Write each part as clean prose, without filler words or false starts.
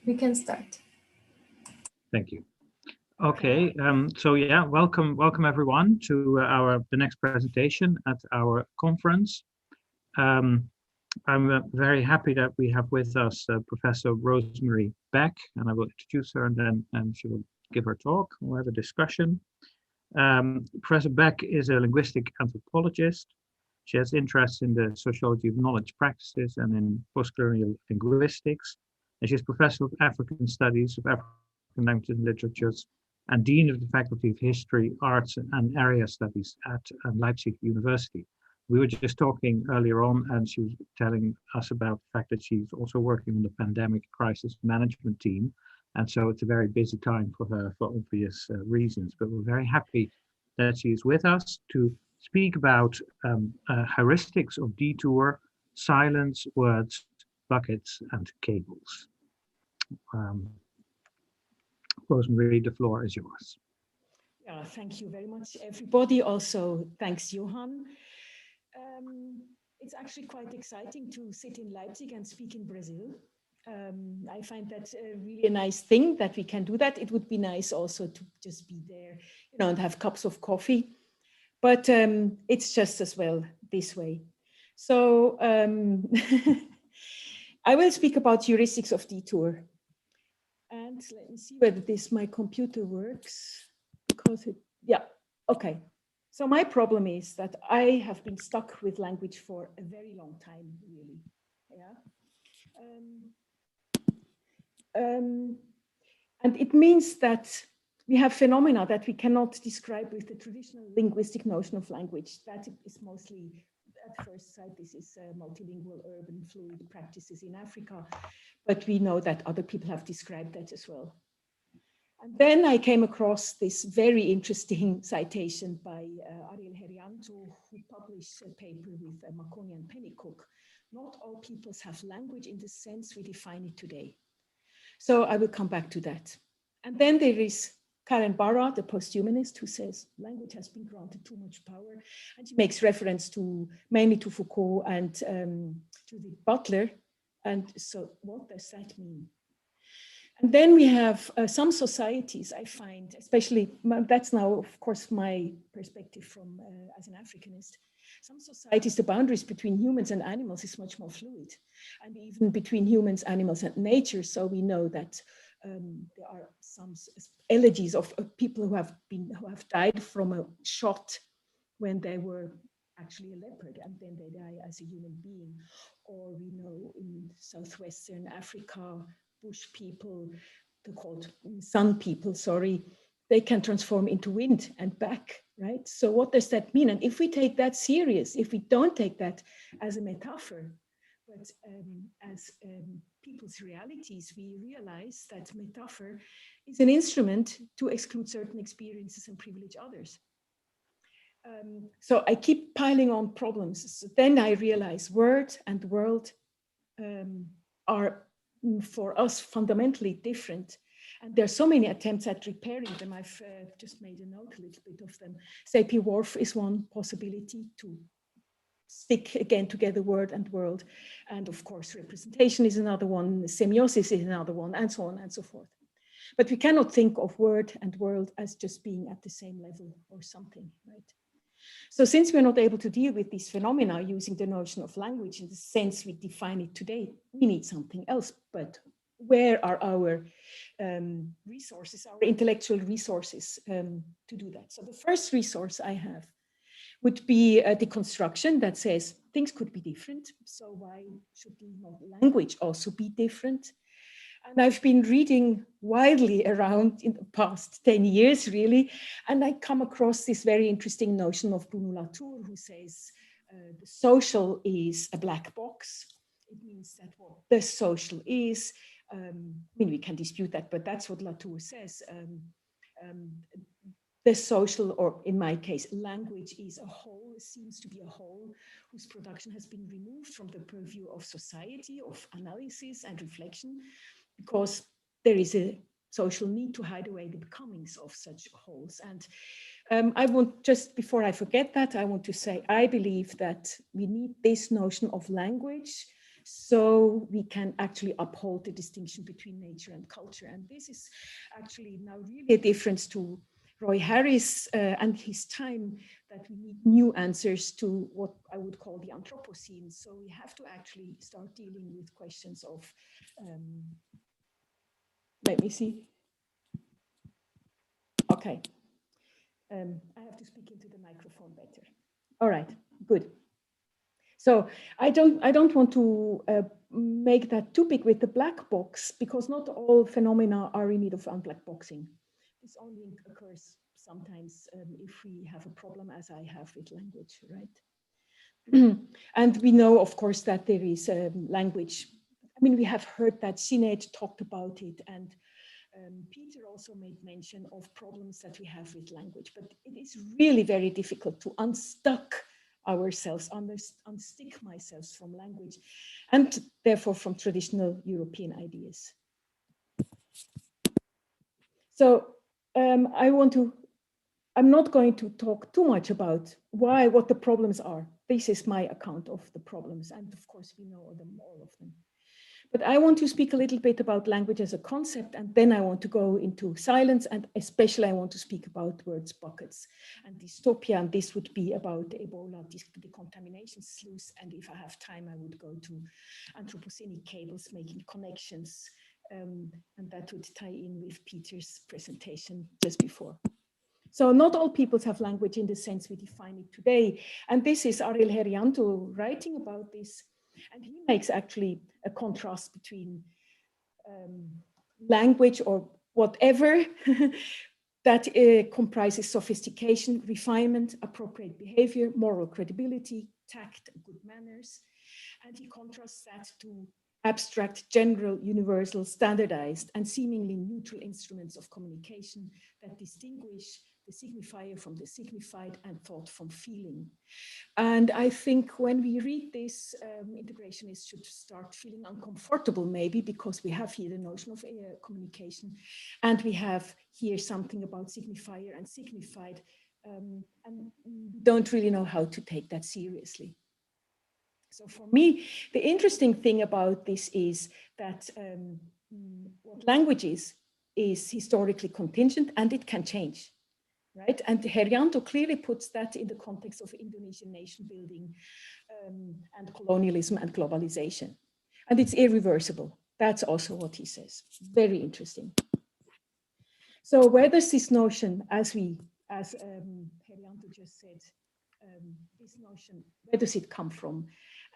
We can start. Thank you. Okay, so yeah, welcome everyone to the next presentation at our conference. I'm very happy that we have with us Professor Rosemary Beck, and I will introduce her and then she will give her talk. We'll have a discussion. Professor Beck is a linguistic anthropologist. She has interests in the sociology of knowledge practices and in postcolonial linguistics. And she's Professor of African Studies of African Languages and Literatures and Dean of the Faculty of History, Arts and Area Studies at Leipzig University. We were just talking earlier on, and she was telling us about the fact that she's also working on the pandemic crisis management team. And so it's a very busy time for her for obvious reasons. But we're very happy that she is with us to speak about heuristics of detour, silence, words, buckets, and cables. Rosemary, the floor is yours. Yeah, thank you very much, everybody. Also, thanks, Johan. It's actually quite exciting to sit in Leipzig and speak in Brazil. I find that really a nice thing that we can do that. It would be nice also to just be there, you know, and have cups of coffee. But it's just as well this way. So I will speak about heuristics of detour. And let me see whether my computer works, because yeah, okay. So my problem is that I have been stuck with language for a very long time, really. Yeah. And it means that we have phenomena that we cannot describe with the traditional linguistic notion of language. That is mostly, at first sight, this is multilingual, urban, fluid practices in Africa. But we know that other people have described that as well. And then I came across this very interesting citation by Ariel Herianto, who published a paper with Makoni and Pennycook. Not all peoples have language in the sense we define it today. So I will come back to that. And then there is Karen Barra, the posthumanist, who says language has been granted too much power. And she makes reference to mainly to Foucault and to the Butler. And so what does that mean? And then we have some societies, I find, especially, that's now, of course, my perspective from as an Africanist. Some societies, the boundaries between humans and animals is much more fluid, and even between humans, animals, and nature. So we know that there are some elegies of people who have died from a shot when they were actually a leopard, and then they die as a human being. Or we know in southwestern Africa, bush people, they're called sun people, sorry, they can transform into wind and back, right? So what does that mean? And if we take that serious, if we don't take that as a metaphor, but as people's realities, we realize that metaphor is an instrument to exclude certain experiences and privilege others. So I keep piling on problems. So then I realize word and world are for us fundamentally different. And there are so many attempts at repairing them. I've just made a note a little bit of them. Sapir Whorf is one possibility to stick again together word and world. And of course, representation is another one, semiosis is another one, and so on and so forth. But we cannot think of word and world as just being at the same level or something, right? So since we're not able to deal with these phenomena using the notion of language in the sense we define it today, we need something else. But where are our resources, our intellectual resources to do that? So the first resource I have would be a deconstruction that says things could be different. So why should not language also be different? And I've been reading widely around in the past 10 years, really, and I come across this very interesting notion of Bruno Latour, who says the social is a black box. It means that what the social is, I mean, we can dispute that, but that's what Latour says. The social, or in my case, language is a whole, seems to be a whole, whose production has been removed from the purview of society, of analysis and reflection, because there is a social need to hide away the becomings of such wholes. And I want, just before I forget that, I want to say, I believe that we need this notion of language so we can actually uphold the distinction between nature and culture. And this is actually now really a difference to Roy Harris and his time, that we need new answers to what I would call the Anthropocene. So we have to actually start dealing with questions of, let me see. Okay. I have to speak into the microphone better. All right, good. So I don't want to make that too big with the black box, because not all phenomena are in need of unblack boxing. This only occurs sometimes if we have a problem, as I have with language, right? And we know, of course, that there is language. I mean, we have heard that Sinead talked about it, and Peter also made mention of problems that we have with language, but it is really very difficult to unstuck ourselves, unstick myself from language, and therefore from traditional European ideas. So I'm not going to talk too much about what the problems are. This is my account of the problems, and of course we know them, all of them. But I want to speak a little bit about language as a concept, and then I want to go into silence, and especially I want to speak about words buckets and dystopia, and this would be about Ebola, decontamination, sluice, and if I have time, I would go to Anthropocenic cables, making connections, and that would tie in with Peter's presentation just before. So not all peoples have language in the sense we define it today, and this is Ariel Herianto writing about this. And he makes actually a contrast between language or whatever that comprises sophistication, refinement, appropriate behavior, moral credibility, tact, and good manners. And he contrasts that to abstract, general, universal, standardized, and seemingly neutral instruments of communication that distinguish the signifier from the signified and thought from feeling. And I think when we read this, integrationists should start feeling uncomfortable, maybe, because we have here the notion of communication, and we have here something about signifier and signified, and don't really know how to take that seriously. So for me, the interesting thing about this is that what language is historically contingent, and it can change. Right? And Herianto clearly puts that in the context of Indonesian nation building and colonialism and globalization. And it's irreversible. That's also what he says. Very interesting. So where does this notion, as Herianto just said, this notion, where does it come from?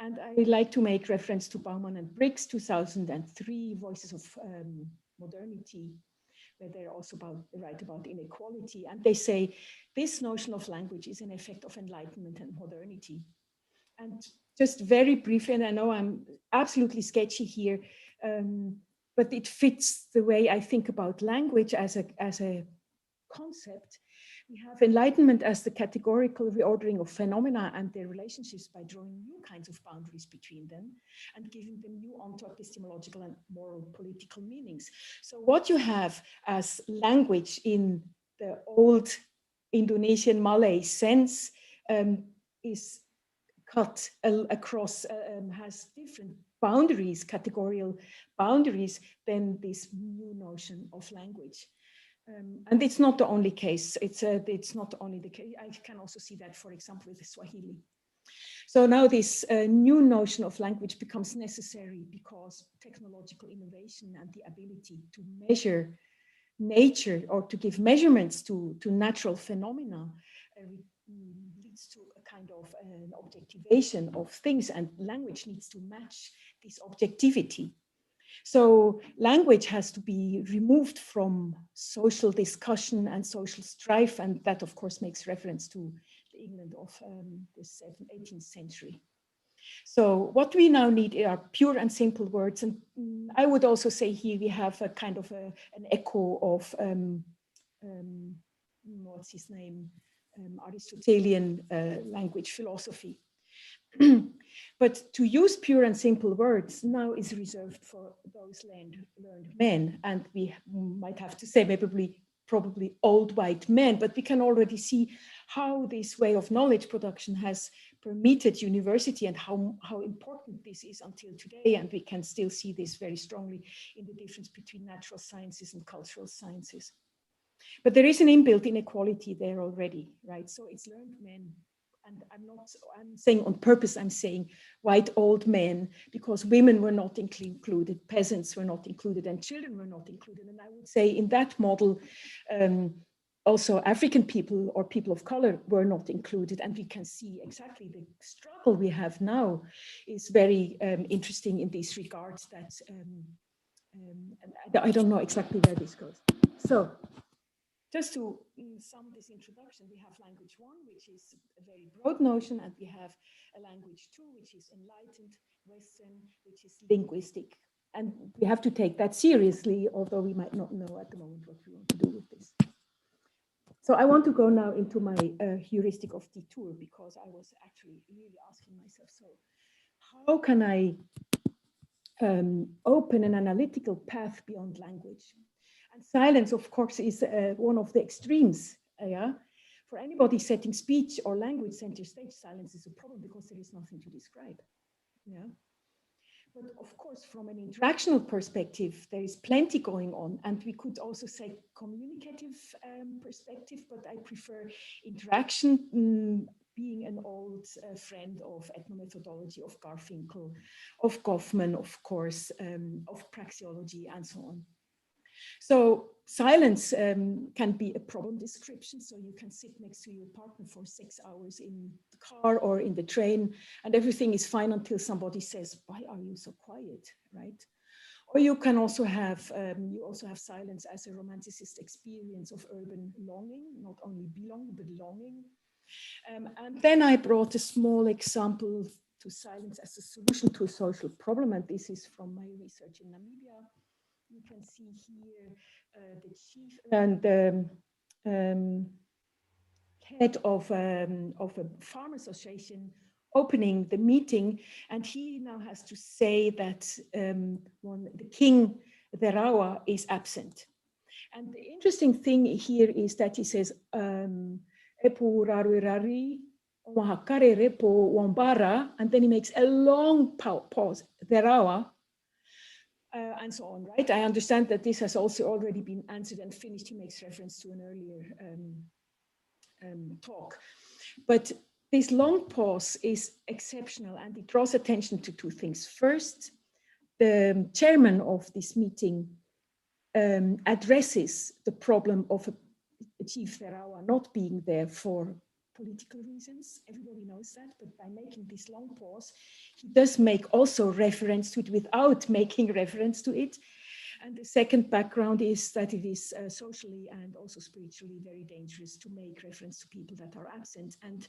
And I like to make reference to Baumann and Briggs, 2003, Voices of Modernity, where they also write about inequality. And they say this notion of language is an effect of enlightenment and modernity. And just very briefly, and I know I'm absolutely sketchy here, but it fits the way I think about language as a concept. We have enlightenment as the categorical reordering of phenomena and their relationships by drawing new kinds of boundaries between them and giving them new onto-epistemological and moral political meanings. So what you have as language in the old Indonesian Malay sense is cut across, has different boundaries, categorical boundaries, than this new notion of language. And it's not the only case. It's not only the case. I can also see that, for example, with Swahili. So now this new notion of language becomes necessary because technological innovation and the ability to measure nature or to give measurements to natural phenomena leads to a kind of an objectivation of things, and language needs to match this objectivity. So language has to be removed from social discussion and social strife, and that of course makes reference to the England of the 18th century. So what we now need are pure and simple words, and I would also say here we have a kind of an echo of what's his name, Aristotelian language philosophy. But to use pure and simple words now is reserved for those learned men, and we might have to say probably old white men, but we can already see how this way of knowledge production has permitted university and how important this is until today. And we can still see this very strongly in the difference between natural sciences and cultural sciences. But there is an inbuilt inequality there already, right? So it's learned men. And I'm saying on purpose, I'm saying white old men, because women were not included, peasants were not included, and children were not included. And I would say in that model, also African people or people of color were not included. And we can see exactly the struggle we have now is very interesting in these regards that I don't know exactly where this goes. So just to sum this introduction, we have language 1, which is a very broad notion, and we have a language 2, which is enlightened, Western, which is linguistic. And we have to take that seriously, although we might not know at the moment what we want to do with this. So I want to go now into my heuristic of detour, because I was actually really asking myself, so how can I open an analytical path beyond language? And silence, of course, is one of the extremes. Yeah? For anybody setting speech or language center stage, silence is a problem because there is nothing to describe. Yeah? But of course, from an interactional perspective, there is plenty going on. And we could also say communicative perspective, but I prefer interaction, being an old friend of ethnomethodology, of Garfinkel, of Goffman, of course, of praxeology, and so on. So silence can be a problem description. So you can sit next to your partner for 6 hours in the car or in the train, and everything is fine until somebody says, "Why are you so quiet?" Right? Or you can also have silence as a romanticist experience of urban longing, not only belonging but longing. And then I brought a small example to silence as a solution to a social problem, and this is from my research in Namibia. You can see here the chief and head of a farm association opening the meeting, and he now has to say that the king, the Rawa, is absent. And the interesting thing here is that he says, Epu Rari, Wahakare Repo Wambara, and then he makes a long pause, the Rawa, and so on, right? I understand that this has also already been answered and finished. He makes reference to an earlier talk. But this long pause is exceptional, and it draws attention to two things. First, the chairman of this meeting addresses the problem of a chief Ferawa not being there for political reasons. Everybody knows that, but by making this long pause, he does make also reference to it without making reference to it. And the second background is that it is socially and also spiritually very dangerous to make reference to people that are absent. And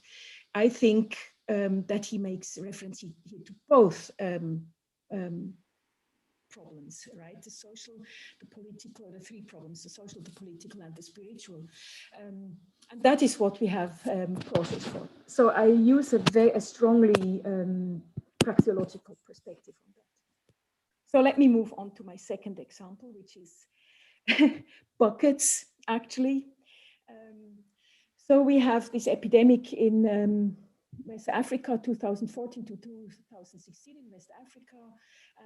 I think that he makes reference here to both problems, right? The social, the political, the three problems, the social, the political, and the spiritual. And that is what we have process for. So I use a strongly praxeological perspective on that. So let me move on to my second example, which is buckets, actually. So we have this epidemic in West Africa, 2014 to 2016 in West Africa,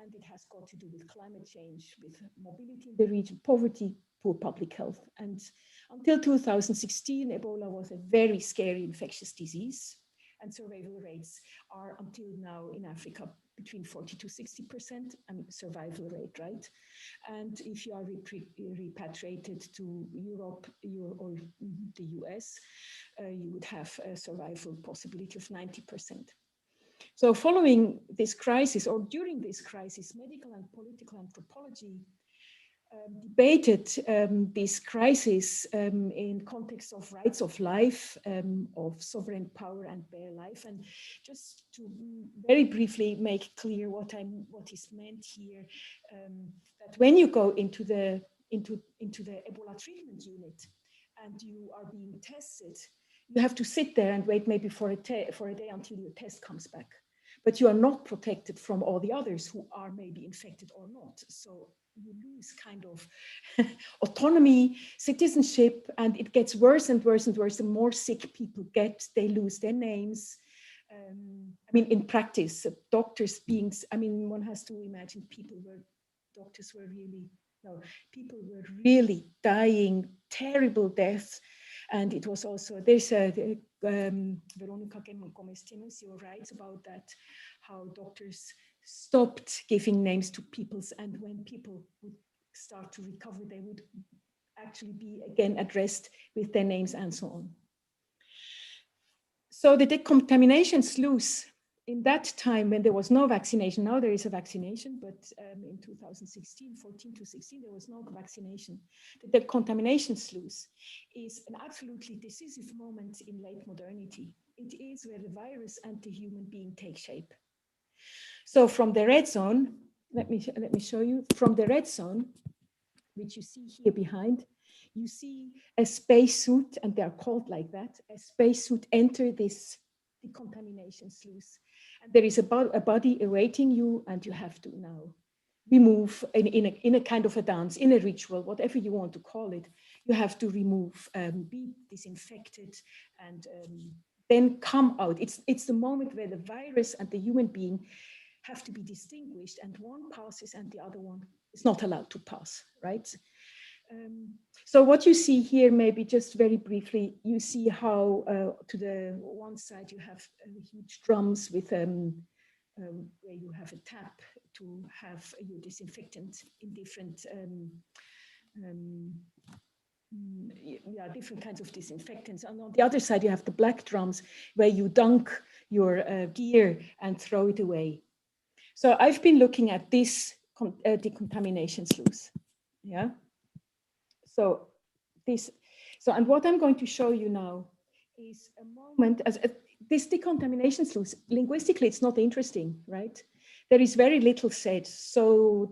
and it has got to do with climate change, with mobility in the region, poverty, poor public health. And until 2016, Ebola was a very scary infectious disease, and survival rates are until now in Africa between 40 to 60%, survival rate, right? And if you are repatriated to Europe or the US, you would have a survival possibility of 90%. So following this crisis, or during this crisis, medical and political anthropology debated this crisis in context of rights of life, of sovereign power and bare life. And just to very briefly make clear what is meant here, that when you go into the Ebola Treatment Unit and you are being tested, you have to sit there and wait maybe for a day until your test comes back. But you are not protected from all the others who are maybe infected or not. So you lose kind of autonomy, citizenship, and it gets worse and worse and worse. The more sick people get, they lose their names. I mean, in practice, doctors being, I mean, one has to imagine doctors were really, no, people were really dying terrible deaths. And it was also, there's Veronica Gomez-Timmons, you writes about that, how doctors stopped giving names to peoples, and when people would start to recover, they would actually be again addressed with their names and so on. So the decontamination sluice, in that time when there was no vaccination, now there is a vaccination, but in 2016, 14 to 16, there was no vaccination. The decontamination sluice is an absolutely decisive moment in late modernity. It is where the virus and the human being take shape. So from the red zone, let me show you, from the red zone, which you see here behind, you see a spacesuit, and they are called like that, a spacesuit enter this decontamination sluice. And there is a body awaiting you, and you have to now remove in a kind of a dance, in a ritual, whatever you want to call it. You have to remove, be disinfected, and then come out. It's the moment where the virus and the human being have to be distinguished, and one passes and the other one is not allowed to pass, right? So what you see here, maybe just very briefly, you see how to the one side you have huge drums with where you have a tap to have your disinfectant in different different kinds of disinfectants. And on the other side, you have the black drums where you dunk your gear and throw it away. So I've been looking at this decontamination sluice. Yeah. So and what I'm going to show you now is a moment as this decontamination sluice. Linguistically, it's not interesting, right? There is very little said. So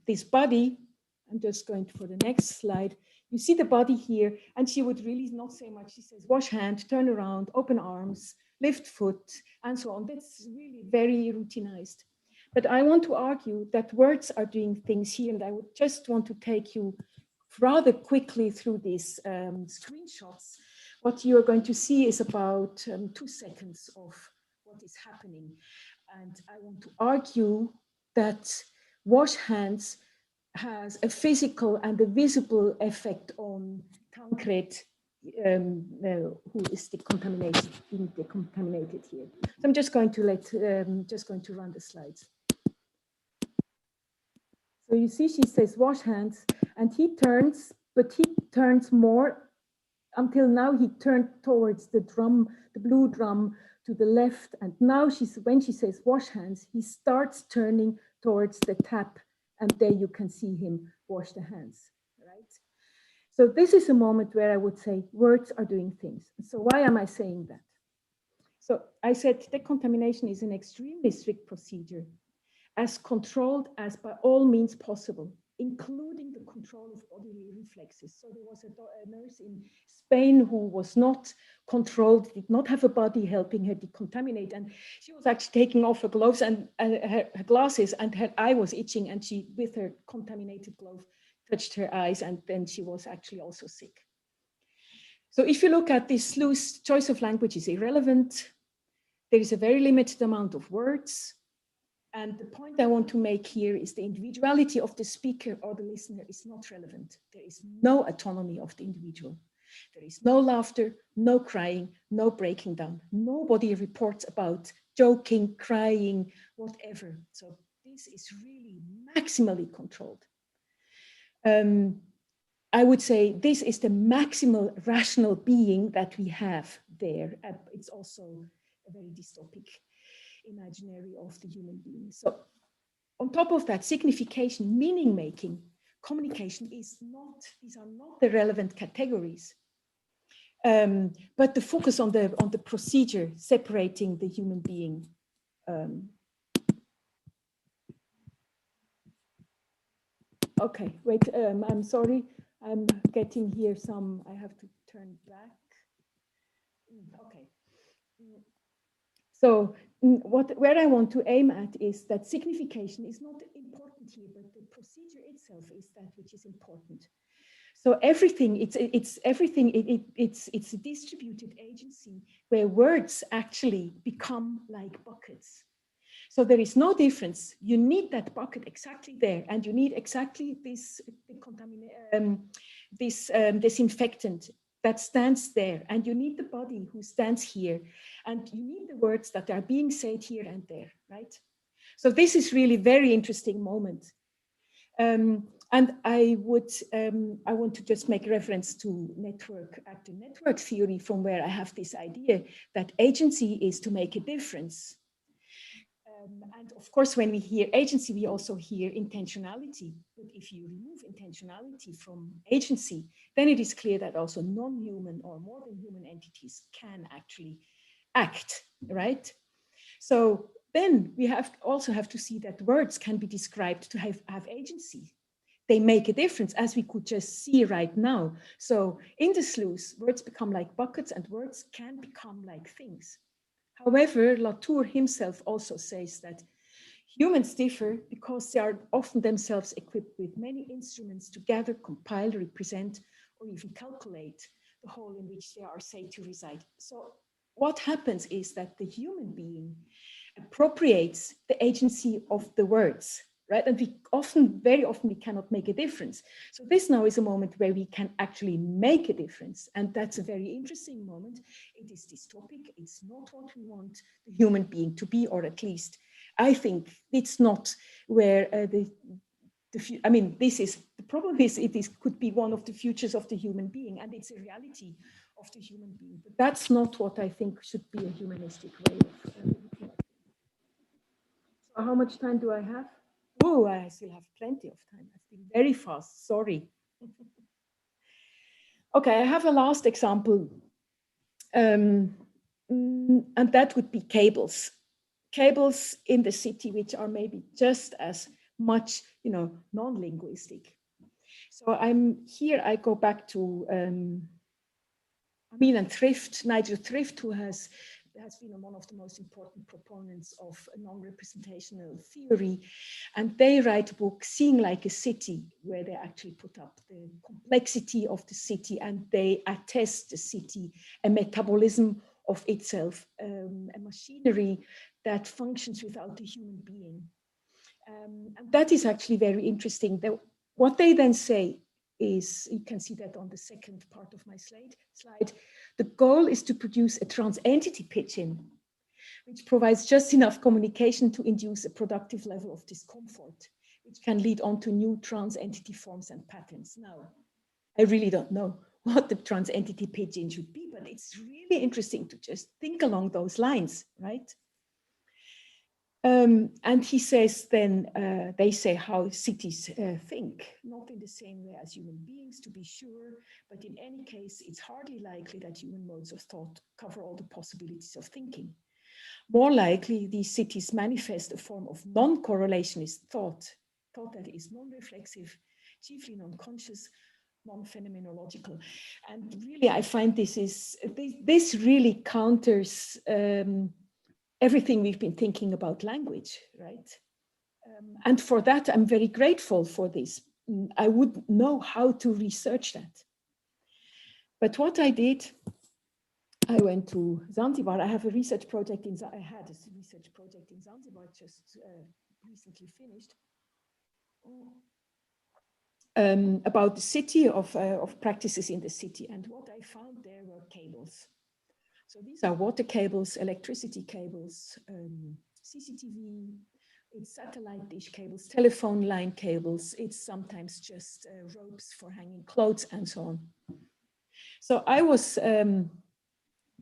this body, I'm just going for the next slide. You see the body here, and she would really not say much. She says, wash hand, turn around, open arms, lift foot, and so on. That's really very routinized. But I want to argue that words are doing things here, and I would just want to take you rather quickly through these screenshots. What you are going to see is about 2 seconds of what is happening. And I want to argue that wash hands has a physical and a visible effect on Tancred, who is being decontaminated here. So I'm just going to run the slides. So you see, she says, wash hands, and he turns, but he turns more. Until now, he turned towards the drum, the blue drum to the left. And now when she says wash hands, he starts turning towards the tap, and there you can see him wash the hands, right? So this is a moment where I would say words are doing things. So why am I saying that? So I said decontamination is an extremely strict procedure, as controlled as by all means possible, including the control of bodily reflexes. So there was a nurse in Spain who was not controlled, did not have a body helping her decontaminate, and she was actually taking off her gloves and her glasses, and her eye was itching, and she, with her contaminated glove, touched her eyes, and then she was actually also sick. So if you look at this loose choice of language is irrelevant. There is a very limited amount of words. And the point I want to make here is the individuality of the speaker or the listener is not relevant. There is no autonomy of the individual. There is no laughter, no crying, no breaking down. Nobody reports about joking, crying, whatever. So this is really maximally controlled. I would say this is the maximal rational being that we have there. It's also a very dystopic imaginary of the human being. So on top of that, signification, meaning making, communication is not, these are not the relevant categories. But the focus on the procedure separating the human being. Okay, wait, I'm sorry. I'm getting here I have to turn back. Okay. So where I want to aim at is that signification is not important here, but the procedure itself is that which is important. So everything, it's everything, it's a distributed agency where words actually become like buckets. So there is no difference. You need that bucket exactly there, and you need exactly this disinfectant that stands there, and you need the body who stands here, and you need the words that are being said here and there, right? So this is really very interesting moment. And I want to just make reference to active network theory, from where I have this idea that agency is to make a difference. And of course, when we hear agency, we also hear intentionality. But if you remove intentionality from agency, then it is clear that also non-human or more than human entities can actually act, right? So then we also have to see that words can be described to have agency. They make a difference, as we could just see right now. So in the sluice, words become like buckets, and words can become like things. However, Latour himself also says that humans differ because they are often themselves equipped with many instruments to gather, compile, represent, or even calculate the whole in which they are said to reside. So what happens is that the human being appropriates the agency of the words, right? And very often we cannot make a difference. So this now is a moment where we can actually make a difference. And that's a very interesting moment. It is dystopic. It's not what we want the human being to be, or at least I think it's not where I mean, this is, the problem is could be one of the futures of the human being, and it's a reality of the human being. But that's not what I think should be a humanistic way of looking at it. So how much time do I have? Oh, I still have plenty of time. I've been very fast, sorry. Okay, I have a last example. And that would be cables. Cables in the city, which are maybe just as much, non-linguistic. So I go back to Amin Thrift, Nigel Thrift, who has been one of the most important proponents of non-representational theory. And they write a book, Seeing Like a City, where they actually put up the complexity of the city, and they attest the city, a metabolism of itself, a machinery that functions without a human being. And that is actually very interesting. What they then say is, you can see that on the second part of my slide, the goal is to produce a trans-entity pidgin, which provides just enough communication to induce a productive level of discomfort, which can lead on to new trans-entity forms and patterns. Now, I really don't know what the trans-entity pidgin should be, but it's really interesting to just think along those lines, right? And he says then, they say how cities think, not in the same way as human beings, to be sure, but in any case, it's hardly likely that human modes of thought cover all the possibilities of thinking. More likely, these cities manifest a form of non-correlationist thought that is non-reflexive, chiefly non-conscious, non-phenomenological. And really, I find this really counters everything we've been thinking about language, right? And for that, I'm very grateful for this. I wouldn't know how to research that. But what I did, I went to Zanzibar. I had a research project in Zanzibar, just recently finished, about the city of practices in the city. And what I found there were cables. So these are water cables, electricity cables, CCTV, it's satellite dish cables, telephone line cables. It's sometimes just ropes for hanging clothes and so on. So I was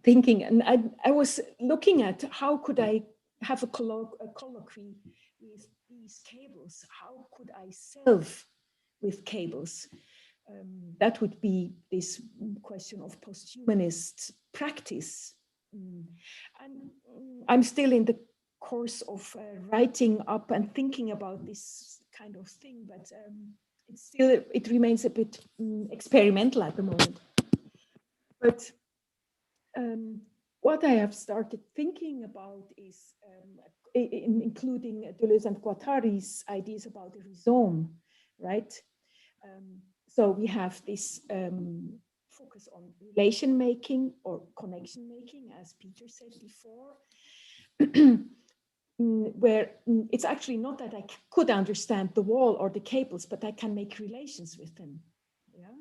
thinking, and I was looking at how could I have a colloquy with these cables? How could I solve with cables? That would be this question of posthumanist practice. And I'm still in the course of writing up and thinking about this kind of thing, but it remains a bit experimental at the moment. But what I have started thinking about is, including Deleuze and Guattari's ideas about the rhizome, right? So we have this focus on relation making or connection making, as Peter said before, where it's actually not that I could understand the wall or the cables, but I can make relations with them. Yeah,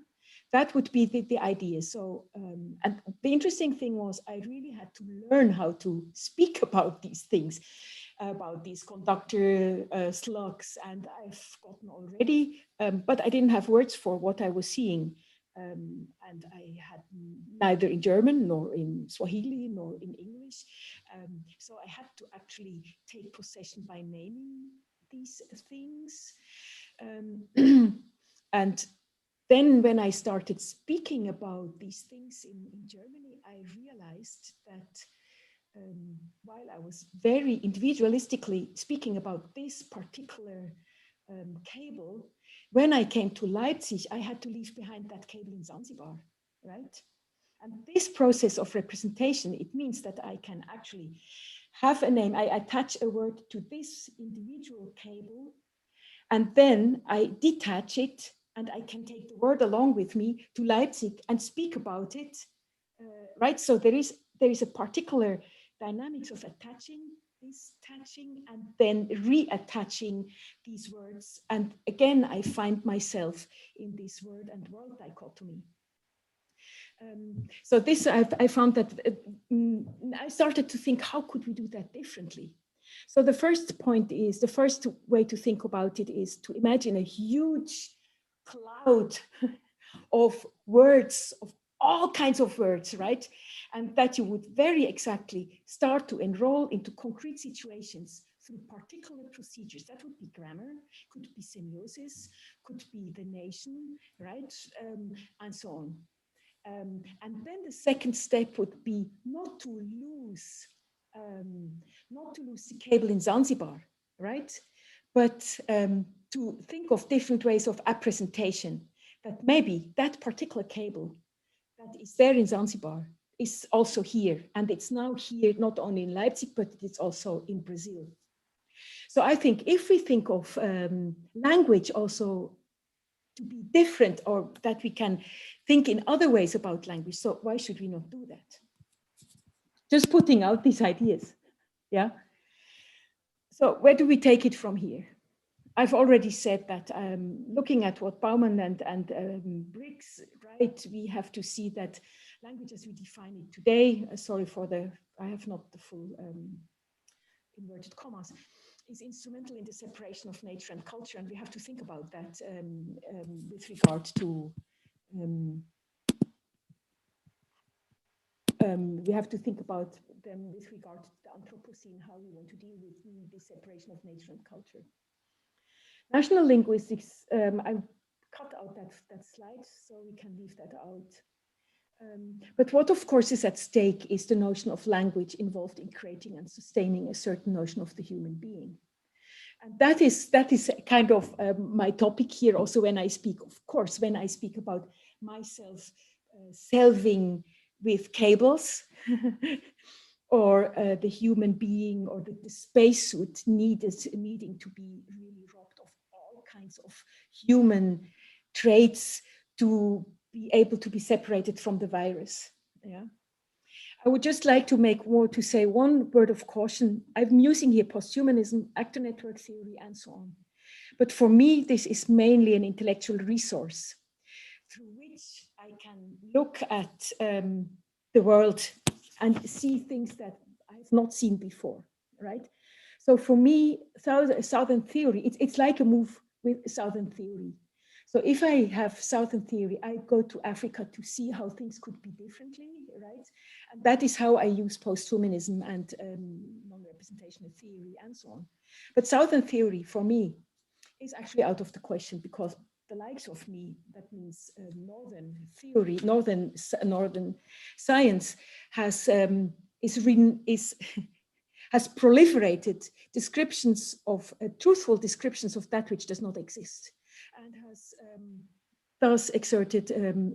that would be the idea. So, and the interesting thing was I really had to learn how to speak about these things, about these conductor slugs, and I've forgotten already, but I didn't have words for what I was seeing. And I had neither in German nor in Swahili nor in English. So I had to actually take possession by naming these things. And then when I started speaking about these things in Germany, I realized that while I was very individualistically speaking about this particular cable, when I came to Leipzig, I had to leave behind that cable in Zanzibar, right? And this process of representation, it means that I can actually have a name. I attach a word to this individual cable, and then I detach it, and I can take the word along with me to Leipzig and speak about it, right? So there is a particular dynamics of attaching, detaching, and then reattaching these words. And again, I find myself in this word and world dichotomy. So this, I found that I started to think, how could we do that differently? So the first point is, the first way to think about it is to imagine a huge cloud of words, of all kinds of words, right? And that you would very exactly start to enroll into concrete situations through particular procedures. That would be grammar, could be semiosis, could be the nation, right? And so on. And then the second step would be not to lose the cable in Zanzibar, right? But to think of different ways of appresentation, that maybe that particular cable that is there in Zanzibar is also here. And it's now here, not only in Leipzig, but it's also in Brazil. So I think if we think of language also to be different, or that we can think in other ways about language, so why should we not do that? Just putting out these ideas, yeah? So where do we take it from here? I've already said that looking at what Bauman and Briggs, right, we have to see that language as we define it today, sorry for I have not the full inverted commas, is instrumental in the separation of nature and culture. And we have to think about that with regard to, we have to think about them with regard to the Anthropocene, how we want to deal with the separation of nature and culture. National linguistics, I cut out that slide, so we can leave that out. But what, of course, is at stake is the notion of language involved in creating and sustaining a certain notion of the human being. And that is kind of my topic here also when I speak, of course, when I speak about myself selving with cables, or the human being, or the spacesuit needing to be really robbed of all kinds of human traits to be able to be separated from the virus. Yeah, I would just like to say one word of caution. I'm using here posthumanism, actor network theory, and so on. But for me, this is mainly an intellectual resource through which I can look at the world and see things that I've not seen before, right? So for me, Southern theory, it's like a move with Southern theory. So if I have Southern theory, I go to Africa to see how things could be differently, right? And that is how I use posthumanism and non-representational theory and so on. But Southern theory, for me, is actually out of the question, because the likes of me, that means Northern theory, Northern science has has proliferated descriptions of truthful descriptions of that which does not exist, and has thus exerted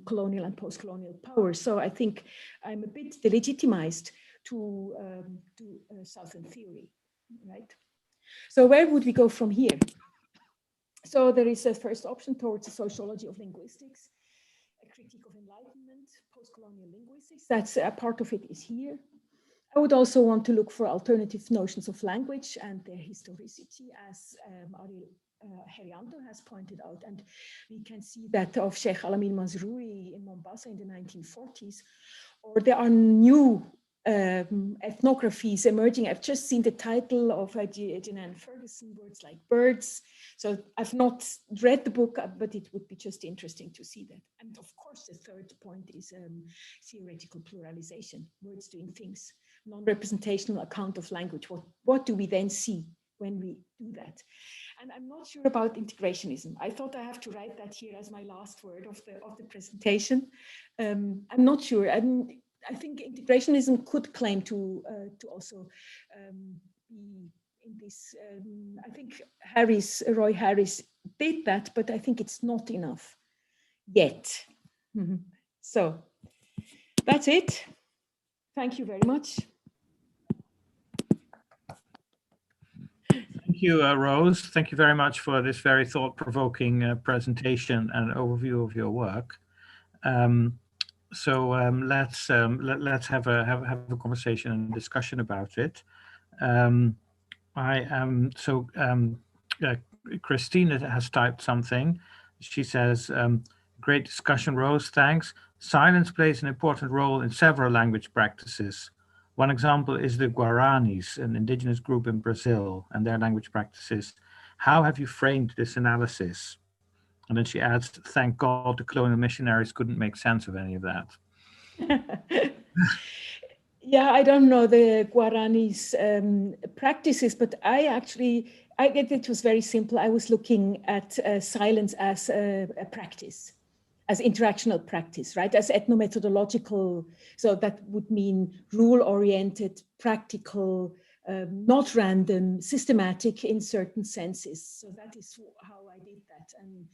colonial and post-colonial power. So I think I'm a bit delegitimized to Southern theory, right? So where would we go from here? So there is a first option towards a sociology of linguistics, a critique of enlightenment, post-colonial linguistics. That's a part of it is here. I would also want to look for alternative notions of language and their historicity, as Ariel Herianto has pointed out. And we can see that of Sheikh Alamin Mazrui in Mombasa in the 1940s, or there are new ethnographies emerging. I've just seen the title of Jeanne Ferguson, Words Like Birds. So I've not read the book, but it would be just interesting to see that. And of course, the third point is theoretical pluralization, words doing things, non-representational account of language. What do we then see when we do that? And I'm not sure about integrationism. I thought I have to write that here as my last word of the presentation. I'm not sure. I think integrationism could claim to also be in this. I think Roy Harris did that, but I think it's not enough yet. Mm-hmm. So that's it. Thank you very much. Thank you, Rose. Thank you very much for this very thought-provoking presentation and overview of your work. Let's have a conversation and discussion about it. Christina has typed something. She says, "Great discussion, Rose. Thanks. Silence plays an important role in several language practices. One example is the Guaranis, an indigenous group in Brazil, and their language practices. How have you framed this analysis?" And then she adds, "Thank God the colonial missionaries couldn't make sense of any of that." Yeah, I don't know the Guaranis practices, but I get it was very simple. I was looking at silence as a practice, as interactional practice, right? As ethnomethodological. So that would mean rule-oriented, practical, not random, systematic in certain senses. So that is how I did that. And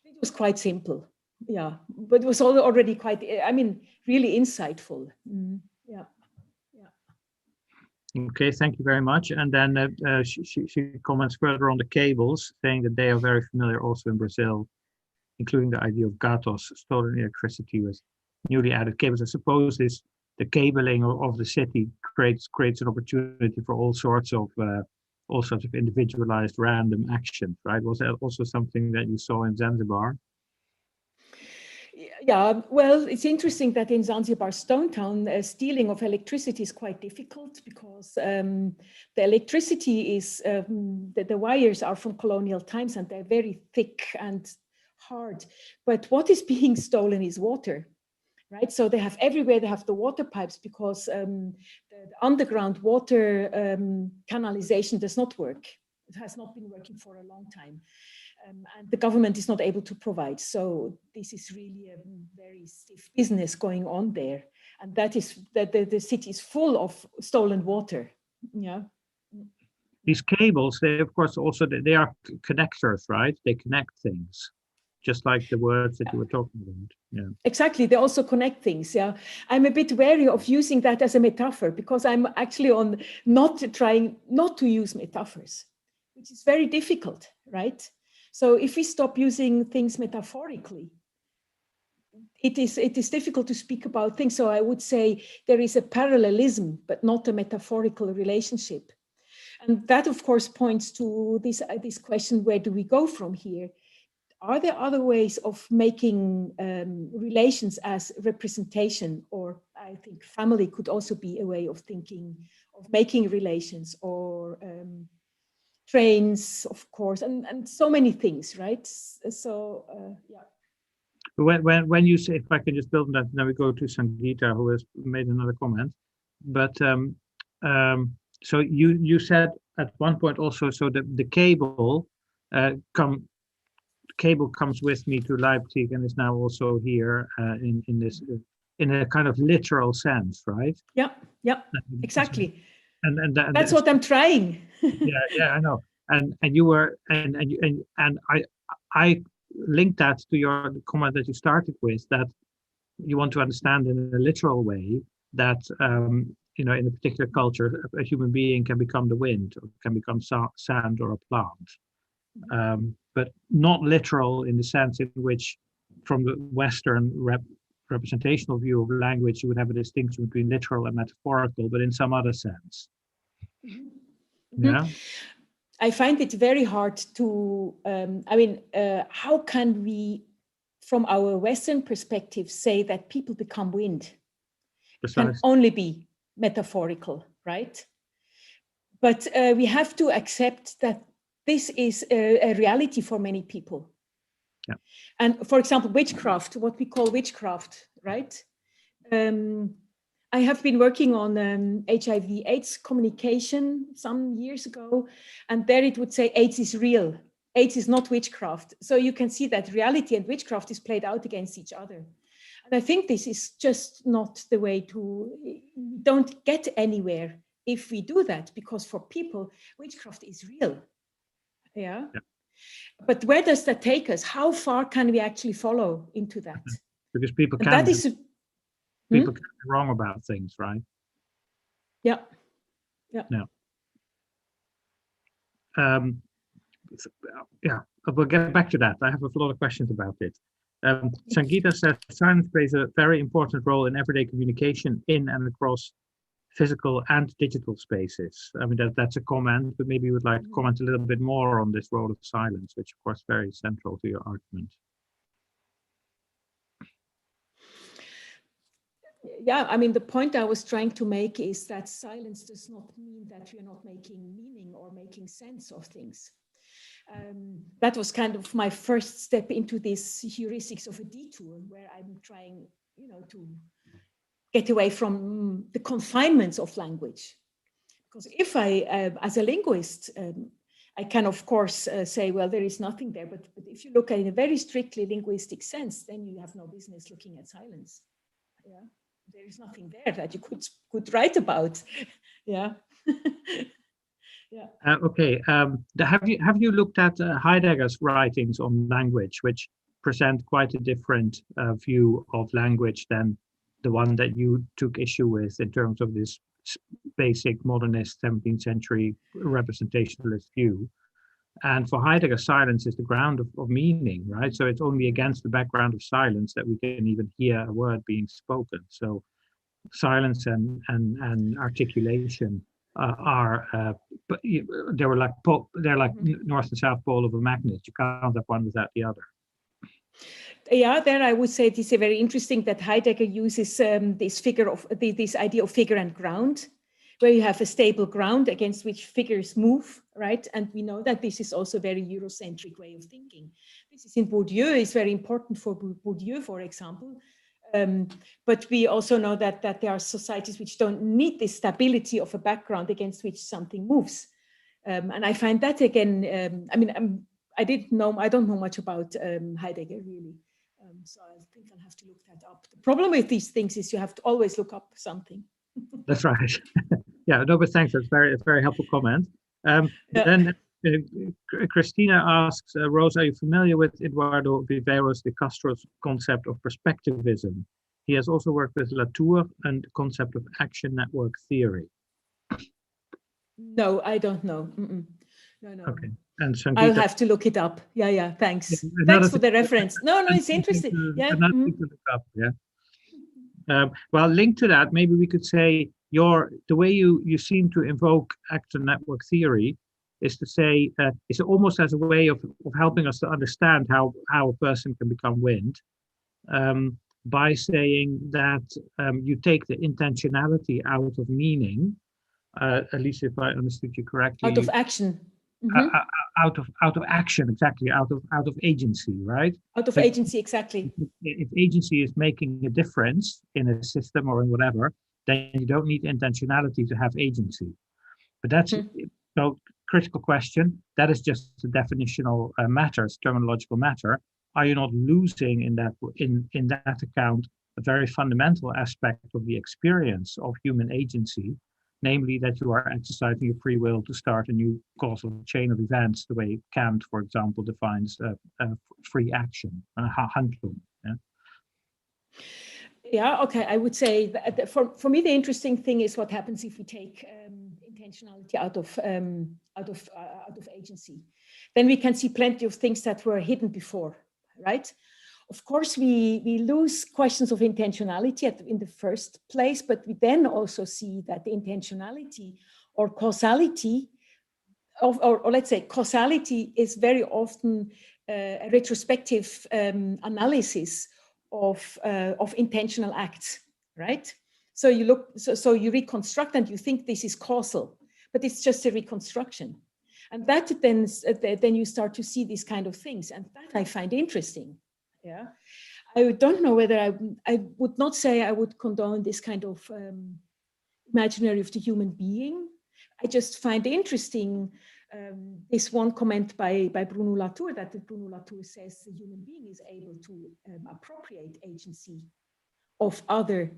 it was quite simple. Yeah, but it was already quite, I mean, really insightful. Yeah. Okay, thank you very much. And then she comments further on the cables, saying that they are very familiar also in Brazil, including the idea of gatos, stolen electricity with newly added cables. I suppose the cabling of the city creates an opportunity for all sorts of individualized random actions, right? Was that also something that you saw in Zanzibar? Yeah, well, it's interesting that in Zanzibar Stone Town, stealing of electricity is quite difficult because the electricity is, the wires are from colonial times and they're very thick and hard. But what is being stolen is water, right? So they have everywhere, they have the water pipes because the underground water canalization does not work. It has not been working for a long time. And the government is not able to provide. So this is really a very stiff business going on there. And that is that the city is full of stolen water. Yeah. These cables, they of course also, they are connectors, right? They connect things, just like the words that you were talking about. Yeah. Exactly, they also connect things. Yeah, I'm a bit wary of using that as a metaphor because I'm actually on trying not to use metaphors, which is very difficult, right? So if we stop using things metaphorically, it is difficult to speak about things. So I would say there is a parallelism, but not a metaphorical relationship. And that, of course, points to this question, where do we go from here? Are there other ways of making relations as representation? Or I think family could also be a way of thinking, of making relations, or trains, of course, and so many things, right? So, yeah. When you say, if I can just build on that, then we go to Sangeeta, who has made another comment. But so you said at one point also, so the cable comes with me to Leipzig and is now also here in this in a kind of literal sense, right? Yeah, exactly. And that's what I'm trying. yeah, I know. And you were and I linked that to your comment that you started with, that you want to understand in a literal way that in a particular culture a human being can become the wind, or can become sand or a plant. but not literal in the sense in which, from the Western representational view of language, you would have a distinction between literal and metaphorical, but in some other sense. Mm-hmm. Yeah. I find it very hard to, how can we, from our Western perspective, say that people become wind? It can only be metaphorical, right? But we have to accept that this is a reality for many people. Yeah. And for example, witchcraft, what we call witchcraft, right? I have been working on HIV/AIDS communication some years ago, and there it would say AIDS is real. AIDS is not witchcraft. So you can see that reality and witchcraft is played out against each other. And I think this is just not the way to, we don't get anywhere if we do that, because for people, witchcraft is real. Yeah. But where does that take us? How far can we actually follow into that? Because people and can that is people can be wrong about things, right? Yeah. Yeah. No. Yeah, we'll get back to that. I have a lot of questions about it. Sangeeta says silence plays a very important role in everyday communication in and across physical and digital spaces. I mean, that's a comment, but maybe you would like to comment a little bit more on this role of silence, which of course is very central to your argument. Yeah, I mean, the point I was trying to make is that silence does not mean that we're not making meaning or making sense of things. That was kind of my first step into this heuristics of a detour, where I'm trying, to get away from the confinements of language. Because if I, as a linguist, I can of course say, well, there is nothing there. But if you look at it in a very strictly linguistic sense, then you have no business looking at silence. Yeah, there is nothing there that you could write about. Yeah. Yeah. Okay. Have you looked at Heidegger's writings on language, which present quite a different view of language than the one that you took issue with in terms of this basic modernist 17th century representationalist view? And for Heidegger, silence is the ground of meaning, right? So it's only against the background of silence that we can even hear a word being spoken. So silence and articulation they're like north and south pole of a magnet. You can't have one without the other. Yeah, there I would say it is very interesting that Heidegger uses this idea of figure and ground, where you have a stable ground against which figures move, right? And we know that this is also a very Eurocentric way of thinking. This is in Bourdieu, is very important for Bourdieu, for example. But we also know that there are societies which don't need this stability of a background against which something moves. And I find that again, I don't know much about Heidegger really. So I think I'll have to look that up. The problem with these things is you have to always look up something. That's right. Yeah, no, but thanks. That's a very helpful comment. Then Christina asks, Rose, are you familiar with Eduardo Viveiros de Castro's concept of perspectivism? He has also worked with Latour and the concept of action network theory. No, I don't know. No. Okay. And Sangeeta, I'll have to look it up. Yeah, thanks. Thanks for the reference. No, it's interesting. Yeah. Another thing to look up, yeah. Well, linked to that, maybe we could say the way you seem to invoke action network theory is to say it's almost as a way of helping us to understand how a person can become wind, by saying that you take the intentionality out of meaning, at least if I understood you correctly. Out of action. Out of action, exactly, out of agency, right? Out of agency, exactly. If agency is making a difference in a system or in whatever, then you don't need intentionality to have agency. But that's so critical question. That is just a definitional matter, it's terminological matter. Are you not losing in that account a very fundamental aspect of the experience of human agency? Namely, that you are exercising your free will to start a new causal chain of events, the way Kant, for example, defines free action, Handlung. Yeah, okay. I would say that for me, the interesting thing is what happens if we take intentionality out of out of agency. Then we can see plenty of things that were hidden before, right? Of course, we lose questions of intentionality in the first place, but we then also see that the intentionality or causality, or let's say causality, is very often a retrospective analysis of intentional acts, right? So you look, so you reconstruct and you think this is causal, but it's just a reconstruction. And that then you start to see these kind of things, and that I find interesting. Yeah, I don't know whether I would not say I would condone this kind of imaginary of the human being. I just find interesting this one comment by Bruno Latour, that Bruno Latour says the human being is able to appropriate agency of other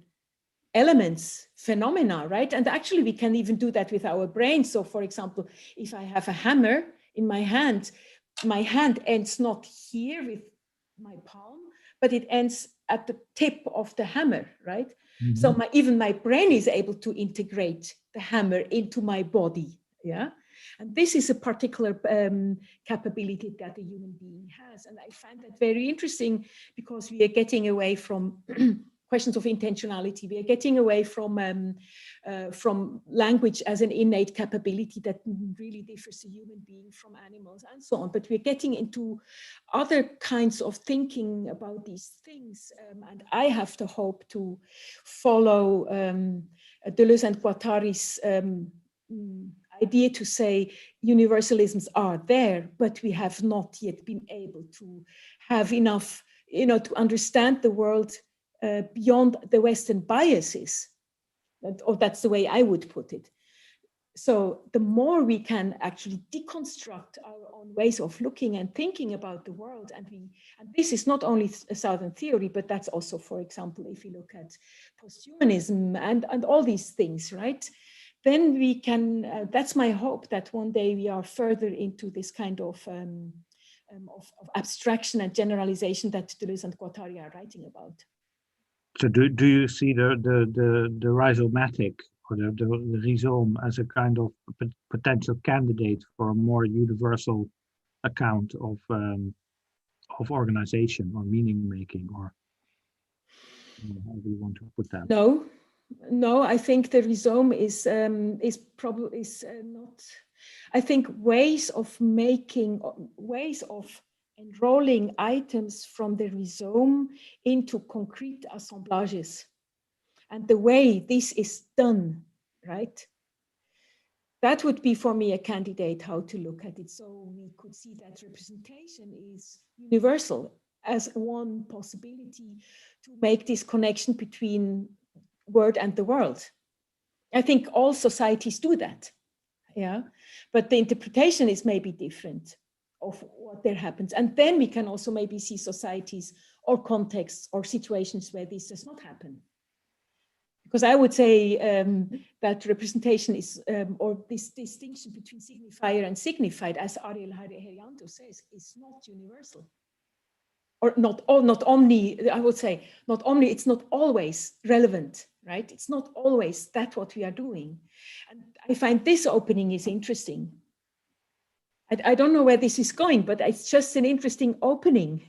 elements, phenomena, right? And actually we can even do that with our brain. So for example, if I have a hammer in my hand ends not here with my palm, but it ends at the tip of the hammer, right? Mm-hmm. So even my brain is able to integrate the hammer into my body, yeah? And this is a particular capability that a human being has. And I find that very interesting because we are getting away from questions of intentionality. We are getting away from language as an innate capability that really differs a human being from animals and so on. But we're getting into other kinds of thinking about these things. And I have the hope to follow Deleuze and Guattari's idea to say universalisms are there, but we have not yet been able to have enough, to understand the world beyond the Western biases. Or that's the way I would put it. So the more we can actually deconstruct our own ways of looking and thinking about the world, and this is not only a Southern theory, but that's also, for example, if you look at posthumanism and all these things, right? Then we can, that's my hope, that one day we are further into this kind of abstraction and generalization that Deleuze and Guattari are writing about. So do you see the rhizomatic or the rhizome as a kind of potential candidate for a more universal account of organization or meaning making, or how do you want to put that? No, I think the rhizome is not. I think ways of enrolling items from the rhizome into concrete assemblages, and the way this is done, right? That would be for me a candidate how to look at it. So we could see that representation is universal as one possibility to make this connection between word and the world. I think all societies do that, yeah, but the interpretation is maybe different of what there happens. And then we can also maybe see societies or contexts or situations where this does not happen. Because I would say that representation is, or this distinction between signifier and signified, as Ariel Herianto says, is not universal. Or not omni, I would say, not omni, it's not always relevant, right? It's not always that what we are doing. And I find this opening is interesting. I don't know where this is going, but it's just an interesting opening,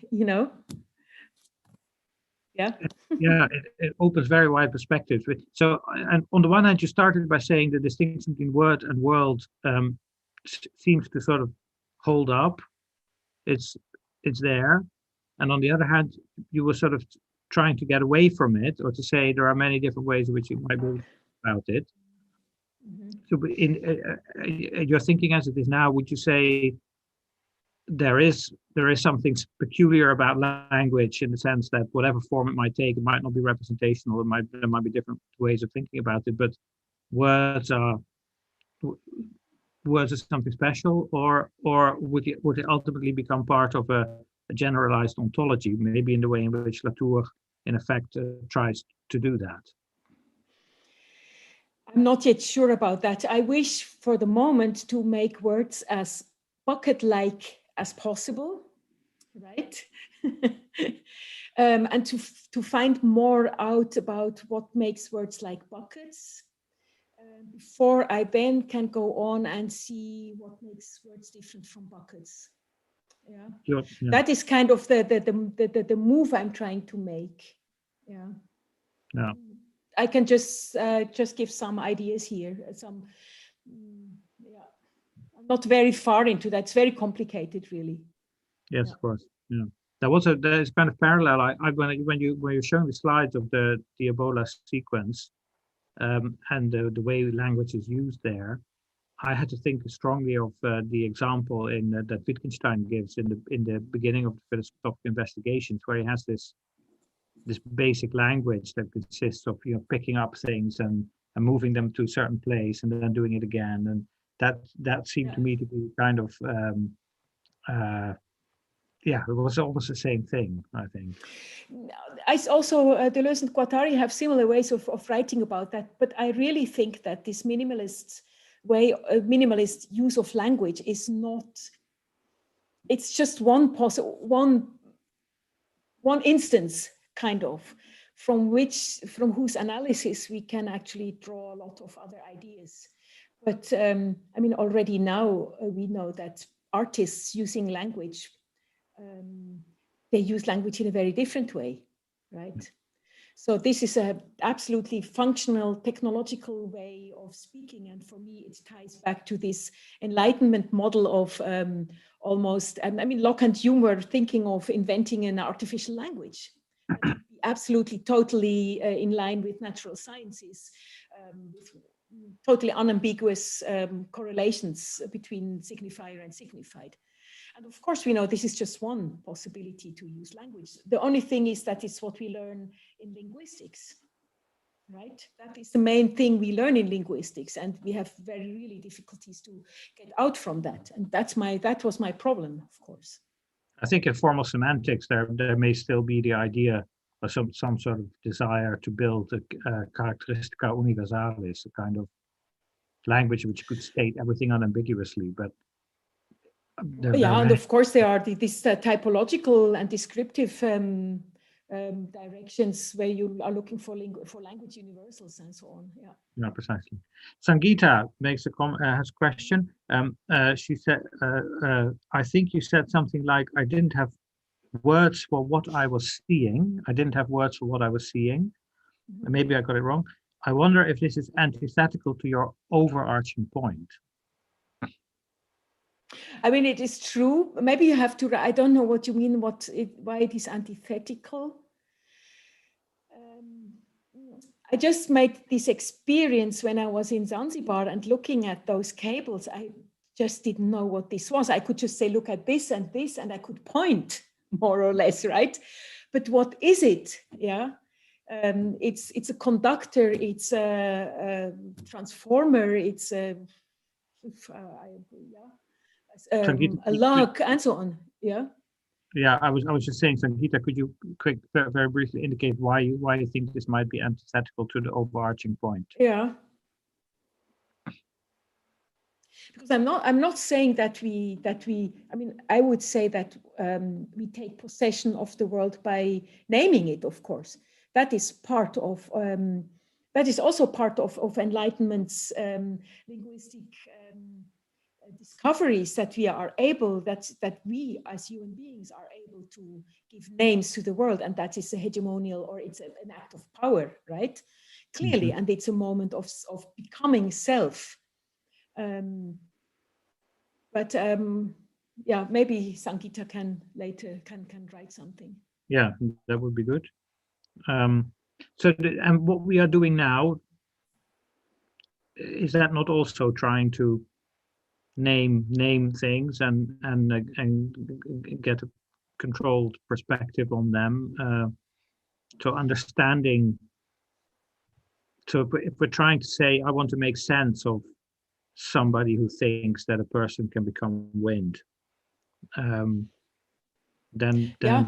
Yeah. Yeah, it opens very wide perspectives. So, and on the one hand, you started by saying the distinction between word and world seems to sort of hold up. It's there. And on the other hand, you were sort of trying to get away from it, or to say there are many different ways in which you might be about it. Mm-hmm. So in your thinking as it is now, would you say there is something peculiar about language in the sense that whatever form it might take, it might not be representational, there might be different ways of thinking about it, but words are something special, or would it ultimately become part of a generalized ontology, maybe in the way in which Latour in effect tries to do that? I'm not yet sure about that. I wish for the moment to make words as bucket-like as possible, right? And to find more out about what makes words like buckets. before I then can go on and see what makes words different from buckets. Yeah, Yeah. That is kind of the move I'm trying to make. Yeah. Yeah. I can just give some ideas here. Yeah, I'm not very far into that. It's very complicated, really. Yes, of course. Yeah. There's kind of parallel. When you're showing the slides of the Ebola sequence, and the way language is used there, I had to think strongly of the example that Wittgenstein gives in the beginning of the philosophical investigations, where he has this basic language that consists of picking up things and moving them to a certain place and then doing it again, and that seemed to me to be kind of it was almost the same thing, I think. I also, Deleuze and Guattari have similar ways of writing about that, but I really think that this minimalist use of language is not, it's just one instance, kind of, from whose analysis we can actually draw a lot of other ideas. But I mean, already now we know that artists using language, they use language in a very different way, right? So this is a absolutely functional, technological way of speaking. And for me, it ties back to this Enlightenment model of almost, I mean, Locke and Hume were thinking of inventing an artificial language. Absolutely, totally in line with natural sciences, with totally unambiguous correlations between signifier and signified. And of course, we know this is just one possibility to use language. The only thing is that it's what we learn in linguistics, right? That is the main thing we learn in linguistics, and we have really difficulties to get out from that. And that was my problem, of course. I think in formal semantics, there may still be the idea of some sort of desire to build a characteristica universalis, a kind of language which could state everything unambiguously, but and of course there are these typological and descriptive directions where you are looking for language universals and so on. Yeah, precisely. Sangeeta has a question. She said, I think you said something like, I didn't have words for what I was seeing. I didn't have words for what I was seeing. Mm-hmm. Maybe I got it wrong. I wonder if this is antithetical to your overarching point. I mean, it is true. Maybe you have to, I don't know what you mean, why it is antithetical. I just made this experience when I was in Zanzibar and looking at those cables. I just didn't know what this was. I could just say, look at this, and I could point more or less, right? But what is it? Yeah. It's a conductor, it's a transformer, it's a log, and so on. Yeah. Yeah, I was just saying, Sangeeta, could you very briefly indicate why you think this might be antithetical to the overarching point? Yeah. Because I'm not saying that we I mean, I would say that we take possession of the world by naming it, of course. That is part of that is also part of Enlightenment's linguistic discoveries, that we are able, that we as human beings are able to give names to the world, and that is a hegemonial, or it's an act of power, right? Clearly, mm-hmm. And it's a moment of becoming self. But yeah, maybe Sangeeta can later can write something. Yeah, that would be good. And what we are doing now, is that not also trying to name things and get a controlled perspective on them, to understanding? So if we're trying to say, I want to make sense of somebody who thinks that a person can become wind, then yeah.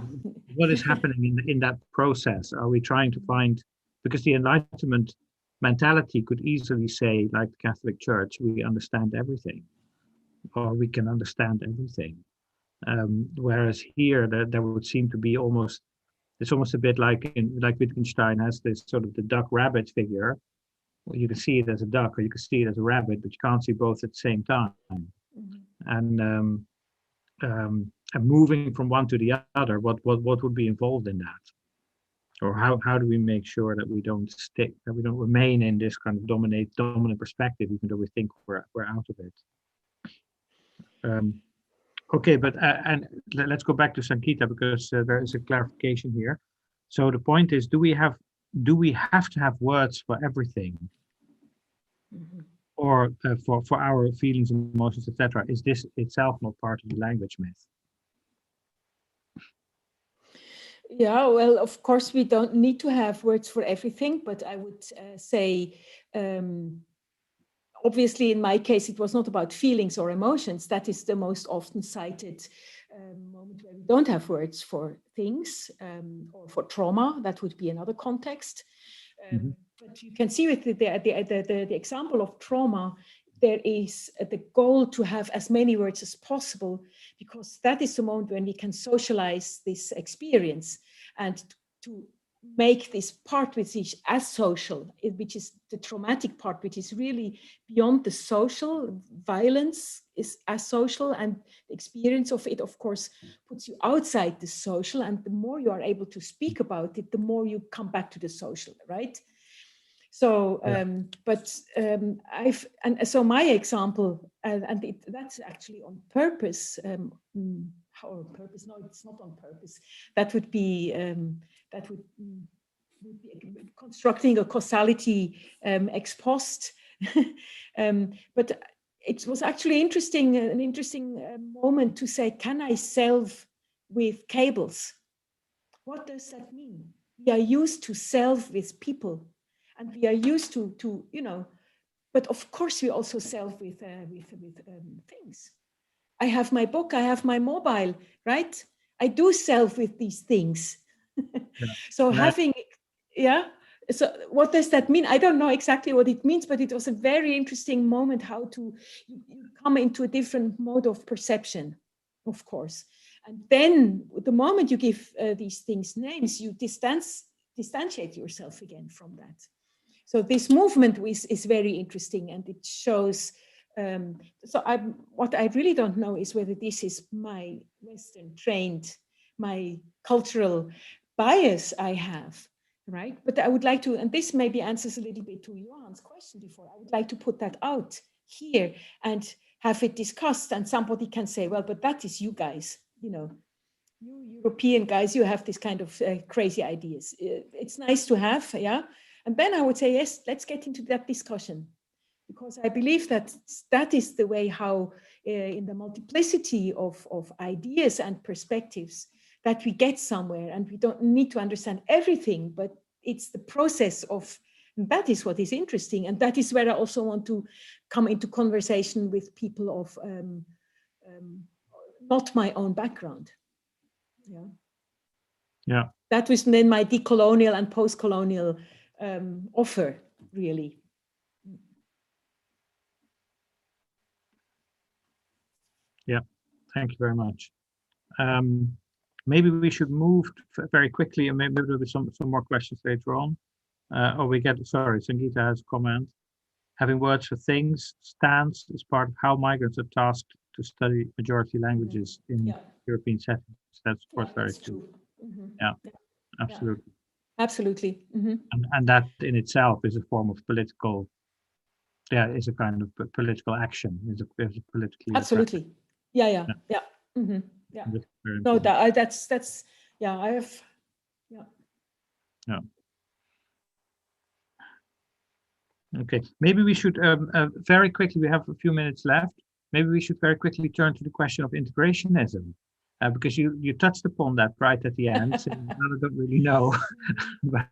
What is happening in that process? Are we trying to find, because the Enlightenment mentality could easily say, like the Catholic Church, we understand everything, or we can understand everything. Whereas here, there would seem to be it's almost a bit like Wittgenstein has this sort of the duck rabbit figure, well, you can see it as a duck or you can see it as a rabbit, but you can't see both at the same time. And moving from one to the other, what would be involved in that? Or how do we make sure that we don't remain in this kind of dominant perspective, even though we think we're out of it? Okay, but and let's go back to Sankita, because there is a clarification here. So the point is, do we have to have words for everything, or for our feelings, emotions, etc.? Is this itself not part of the language myth? Yeah, well, of course, we don't need to have words for everything, but I would say, obviously, in my case, it was not about feelings or emotions. That is the most often cited moment where we don't have words for things, or for trauma. That would be another context. But you can see with the example of trauma, there is the goal to have as many words as possible, because that is the moment when we can socialize this experience and to make this part which is as social, which is the traumatic part, which is really beyond the social. Violence is as social, and the experience of it, of course, puts you outside the social. And the more you are able to speak about it, the more you come back to the social, right? So, so my example, that's actually on purpose, or purpose? No, it's not on purpose. That would be constructing a causality ex post. But it was actually an interesting moment to say, can I self with cables? What does that mean? We are used to self with people. And we are used to but of course we also self with things. I have my book, I have my mobile, right? I do self with these things. So so what does that mean? I don't know exactly what it means, but it was a very interesting moment how to you come into a different mode of perception, of course. And then the moment you give these things names, you distantiate yourself again from that. So this movement is very interesting, and it shows. What I really don't know is whether this is my Western trained, my cultural bias I have, right? But I would like to, and this maybe answers a little bit to Johan's question before. I would like to put that out here and have it discussed, and somebody can say, well, but that is you guys, you European guys, you have this kind of crazy ideas. It's nice to have, yeah. And then I would say, yes, let's get into that discussion, because I believe that is the way how in the multiplicity of ideas and perspectives that we get somewhere, and we don't need to understand everything, but it's the process of, that is what is interesting. And that is where I also want to come into conversation with people of not my own background. Yeah. That was then my decolonial and post-colonial offer, really. Yeah, thank you very much. Maybe we should move very quickly, and maybe there'll be some more questions later on. Sangeeta has a comment. Having words for things stands as part of how migrants are tasked to study majority languages in European settings. That's of course very true. Yeah, absolutely. Yeah. Absolutely. And that in itself is a form of political, is a kind of political action, is a politically. Absolutely. Yeah. No, that's I have. Yeah. Okay, maybe we should very quickly, we have a few minutes left. Maybe we should very quickly turn to the question of integrationism, because you touched upon that right at the end. So I don't really know, but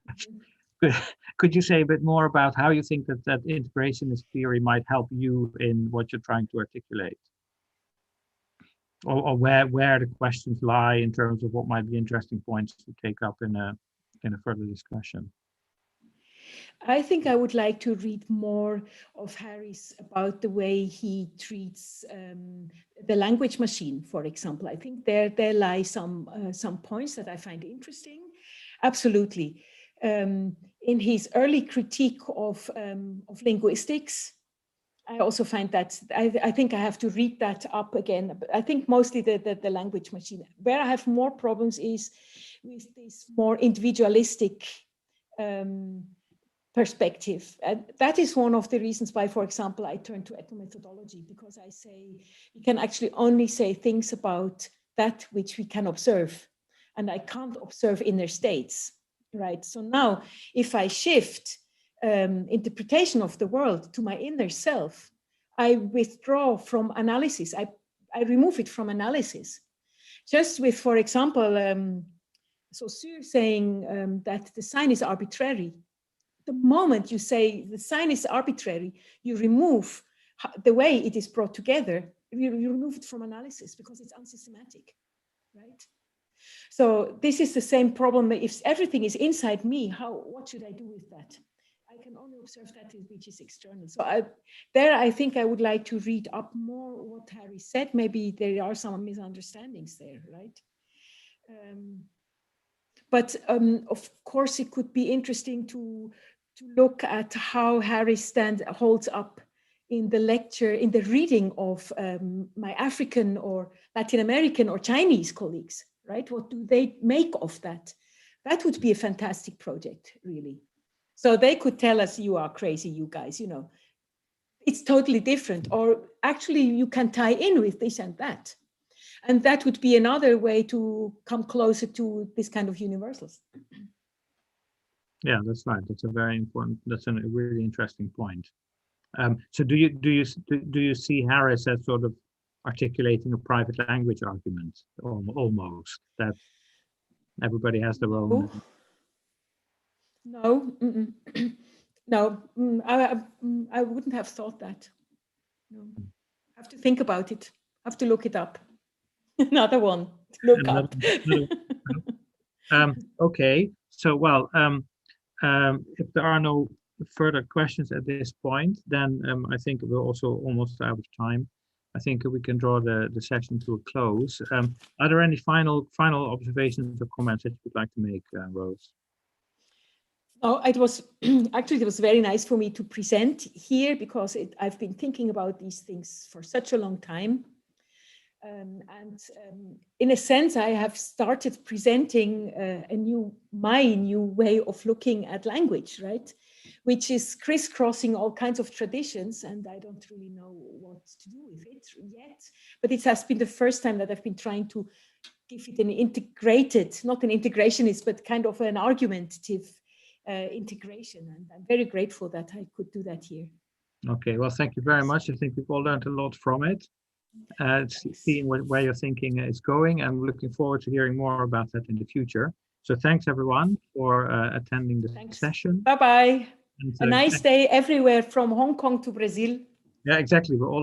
could you say a bit more about how you think that integrationist theory might help you in what you're trying to articulate? Or where the questions lie in terms of what might be interesting points to take up in a further discussion? I think I would like to read more of Harris about the way he treats the language machine, for example. I think there lie some points that I find interesting. Absolutely. in his early critique of linguistics, I also find that I think I have to read that up again. I think mostly the language machine. Where I have more problems is with this more individualistic perspective. That is one of the reasons why, for example, I turn to ethnomethodology, because I say we can actually only say things about that which we can observe, and I can't observe inner states, right? So now, if I shift interpretation of the world to my inner self, I withdraw from analysis. I remove it from analysis. Just with, for example, Saussure saying that the sign is arbitrary. The moment you say the sign is arbitrary, you remove the way it is brought together. You remove it from analysis because it's unsystematic, right? So this is the same problem. If everything is inside me, what should I do with that? I can only observe that which is external. So I think I would like to read up more what Harry said. Maybe there are some misunderstandings there, right? But of course, it could be interesting to look at how Harry holds up in the lecture, in the reading of my African or Latin American or Chinese colleagues, right? What do they make of that? That would be a fantastic project, really. So they could tell us, you are crazy, you guys, you know. It's totally different. Or actually, you can tie in with this and that. And that would be another way to come closer to this kind of universals. Yeah, that's right. That's a very important. That's a really interesting point. So do you see Harris as sort of articulating a private language argument, almost, that everybody has their own? No, no, I wouldn't have thought that. No. I have to think about it. I have to look it up. Another one to look up. Okay, so well, if there are no further questions at this point, then I think we're also almost out of time. I think we can draw the session to a close. Are there any final observations or comments that you would like to make, Rose? Oh, it was actually, it was very nice for me to present here, because I've been thinking about these things for such a long time. In a sense, I have started presenting my new way of looking at language, right? Which is crisscrossing all kinds of traditions, and I don't really know what to do with it yet. But it has been the first time that I've been trying to give it an integrated, not an integrationist, but kind of an argumentative integration. And I'm very grateful that I could do that here. Okay, well, thank you very much. I think we've all learned a lot from it. Seeing where your thinking is going, and looking forward to hearing more about that in the future. So thanks everyone for attending the session. Bye-bye. A nice day everywhere from Hong Kong to Brazil. Yeah, exactly. We're all